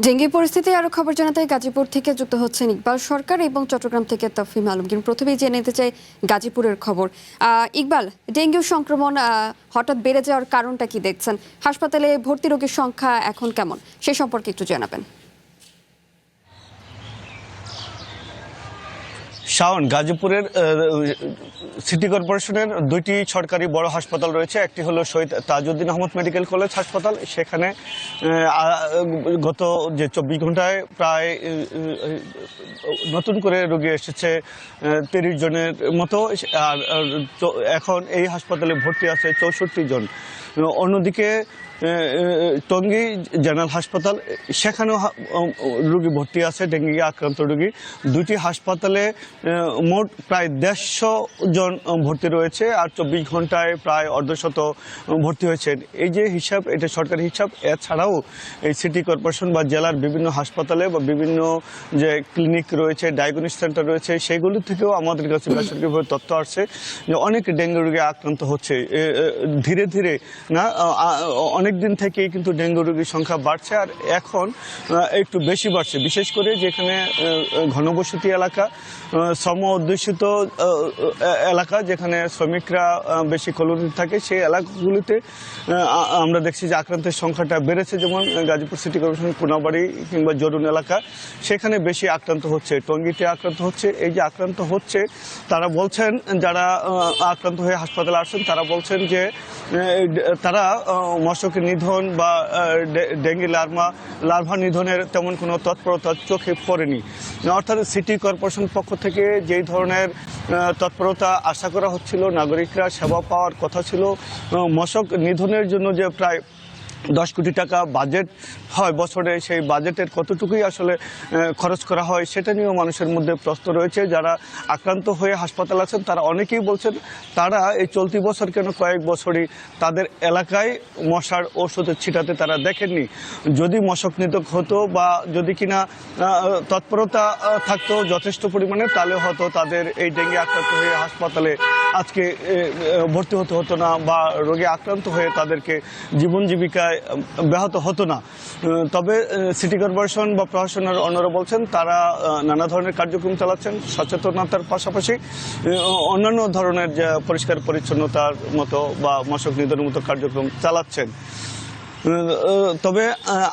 Dengue পরিস্থিতি আরো খবর জানাতে গাজীপুর থেকে যুক্ত হচ্ছেন ইকবাল সরকার এবং চট্টগ্রাম থেকে তাফিম আলমগীর। প্রথমেই জেনে নিতে চাই গাজীপুরের খবর। ইকবাল, ডেঙ্গু সংক্রমণ হঠাৎ বেড়ে যাওয়ার কারণটা কি দেখছেন? হাসপাতালে ভর্তি রোগীর সংখ্যা এখন কেমন, সে সম্পর্কে একটু জানাবেন। শাওন, গাজীপুরের সিটি কর্পোরেশনের দুইটি সরকারি বড় হাসপাতাল রয়েছে। একটি হলো শহীদ তাজউদ্দিন আহমদ মেডিকেল কলেজ হাসপাতাল। সেখানে গত যে 24 ঘন্টায় প্রায় নতুন করে রোগী এসেছে 30 জনের মতো। আর এখন এই হাসপাতালে ভর্তি আছে 64 জন। অন্যদিকে টঙ্গী জেনারেল হাসপাতাল, সেখানেও রোগী ভর্তি আছে, ডেঙ্গি আক্রান্ত রোগী। দুটি হাসপাতালে মোট প্রায় 150 জন ভর্তি রয়েছে, আর 24 ঘন্টায় প্রায় অর্ধশত ভর্তি হয়েছেন। এই যে হিসাব, এটা সরকারি হিসাব। এছাড়াও এই সিটি কর্পোরেশন বা জেলার বিভিন্ন হাসপাতালে বা বিভিন্ন যে ক্লিনিক রয়েছে, ডায়াগনস্টিক সেন্টার রয়েছে, সেগুলো থেকেও আমাদের কাছে বেসরকারিভাবে তথ্য আসছে যে অনেক ডেঙ্গু রোগী আক্রান্ত হচ্ছে। ধীরে ধীরে না, অনেক দিন থেকেই কিন্তু ডেঙ্গু রোগীর সংখ্যা বাড়ছে, আর এখন একটু বেশি বাড়ছে, বিশেষ করে যেখানে ঘনবসতি এলাকা, শ্রম অধ্যুষিত এলাকা, যেখানে শ্রমিকরা বেশি কলোনি থাকে, সেই এলাকাগুলিতে আমরা দেখছি যে আক্রান্তের সংখ্যাটা বেড়েছে। যেমন গাজীপুর সিটি কর্পোরেশন, কোনাবাড়ি কিংবা জরুন এলাকা, সেখানে বেশি আক্রান্ত হচ্ছে, টঙ্গীতে আক্রান্ত হচ্ছে। এই যে আক্রান্ত হচ্ছে, তারা বলছেন, যারা আক্রান্ত হয়ে হাসপাতালে আসছেন তারা বলছেন যে তারা মশক নিধন বা ডেঙ্গি লার্ভা নিধনের তেমন কোনো তৎপরতা চোখে পড়েনি। অর্থাৎ সিটি কর্পোরেশন পক্ষ থেকে যেই ধরনের তৎপরতা আশা করা হচ্ছিল, নাগরিকরা সেবা পাওয়ার কথা ছিল, মশক নিধনের জন্য যে প্রায় 10 কোটি টাকা বাজেট হয় বছরে, সেই বাজেটের কতটুকুই আসলে খরচ করা হয় সেটা নিয়েও মানুষের মধ্যে প্রশ্ন রয়েছে। যারা আক্রান্ত হয়ে হাসপাতাল আছেন তারা অনেকেই বলছেন তারা এই চলতি বছর কেন কয়েক বছরই তাদের এলাকায় মশার ওষুধ ছিটাতে তারা দেখেননি। যদি মশক নিধক হতো বা যদি কিনা তৎপরতা থাকতো যথেষ্ট পরিমাণে, তাহলে হয়তো তাদের এই ডেঙ্গি আক্রান্ত হয়ে হাসপাতালে আজকে ভর্তি হতো না, বা রোগে আক্রান্ত হয়ে তাদেরকে জীবন জীবিকায় ব্যাহত হতো না। তবে সিটি কর্পোরেশন বা প্রশাসনের অন্যরা বলছেন তারা নানা ধরনের কার্যক্রম চালাচ্ছেন, সচেতনতার পাশাপাশি অন্যান্য ধরনের যে পরিষ্কার পরিচ্ছন্নতার মতো বা মশক নিধনের মতো কার্যক্রম চালাচ্ছেন। তবে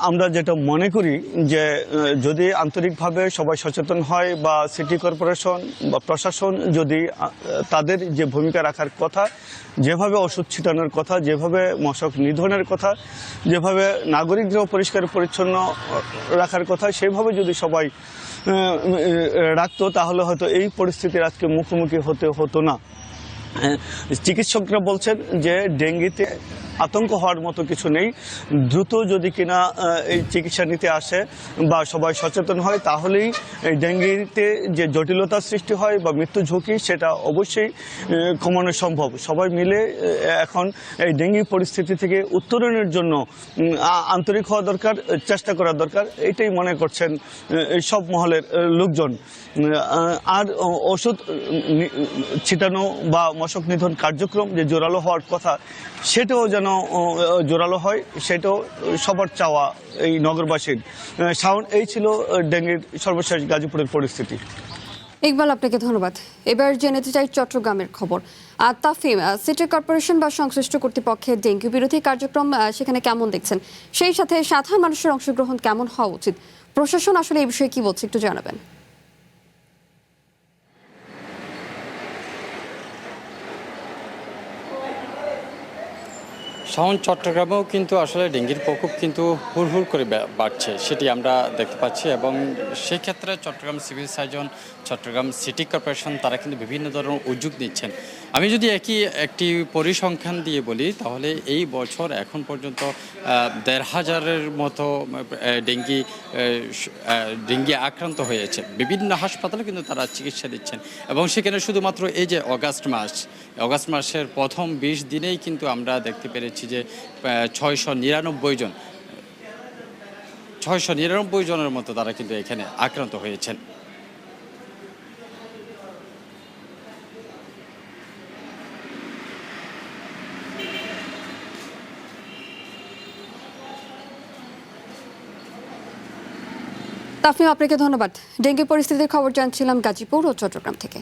আমরা যেটা মনে করি যে যদি আন্তরিকভাবে সবাই সচেতন হয়, বা সিটি কর্পোরেশন বা প্রশাসন যদি তাদের যে ভূমিকা রাখার কথা, যেভাবে ওষুধ ছিটানোর কথা, যেভাবে মশক নিধনের কথা, যেভাবে নাগরিকরাও পরিষ্কার পরিচ্ছন্ন রাখার কথা, সেভাবে যদি সবাই রাখতো, তাহলে হয়তো এই পরিস্থিতির আজকে মুখোমুখি হতো না। চিকিৎসকরা বলছেন যে ডেঙ্গিতে আতঙ্ক হওয়ার মতো কিছু নেই। দ্রুত যদি কিনা এই চিকিৎসা নিতে আসে বা সবাই সচেতন হয়, তাহলেই এই ডেঙ্গিতে যে জটিলতার সৃষ্টি হয় বা মৃত্যু ঝুঁকি, সেটা অবশ্যই কমানো সম্ভব। সবাই মিলে এখন এই ডেঙ্গি পরিস্থিতি থেকে উত্তরণের জন্য আন্তরিক হওয়া দরকার, চেষ্টা করা দরকার, এটাই মনে করছেন সব মহলের লোকজন। আর ওষুধ ছিটানো বা মশক নিধন কার্যক্রম যে জোরালো হওয়ার কথা, সেটাও যেন জোরালো হয়, সেটাও সবার চাওয়া এই নগরবাসীর। শাওন, এই ছিল ডেঙ্গির সর্বশেষ গাজীপুরের পরিস্থিতি। ইকবাল, আপনাকে ধন্যবাদ। এবার জেনে নিতে চাই চট্টগ্রামের খবর। তাফিম, সিটি কর্পোরেশন বা সংশ্লিষ্ট কর্তৃপক্ষের ডেঙ্গু বিরোধী কার্যক্রম সেখানে কেমন দেখছেন? সেই সাথে সাধারণ মানুষের অংশগ্রহণ কেমন হওয়া উচিত? প্রশাসন আসলে এই বিষয়ে কি বলছে, একটু জানাবেন। শাওন, চট্টগ্রামেও কিন্তু আসলে ডেঙ্গির প্রকোপ কিন্তু হুড়হুড় করে বাড়ছে, সেটি আমরা দেখতে পাচ্ছি। এবং সেই ক্ষেত্রে Chittagong civil surgeon, Chittagong city corporation, তারা কিন্তু বিভিন্ন ধরনের উদ্যোগ নিচ্ছেন। আমি যদি একটি পরিসংখ্যান দিয়ে বলি, তাহলে এই বছর এখন পর্যন্ত ১৫00-এর মতো ডেঙ্গি আক্রান্ত হয়েছে। বিভিন্ন হাসপাতালে কিন্তু তারা চিকিৎসা দিচ্ছেন, এবং সেখানে শুধুমাত্র এই যে অগাস্ট মাসের প্রথম 20 দিনেই কিন্তু আমরা দেখতে পেরেছি যে 699 জনের মতো তারা কিন্তু এখানে আক্রান্ত হয়েছেন। তাফিম, আপনাকে ধন্যবাদ। ডেঙ্গি পরিস্থিতির খবর জানছিলাম গাজীপুর ও চট্টগ্রাম থেকে।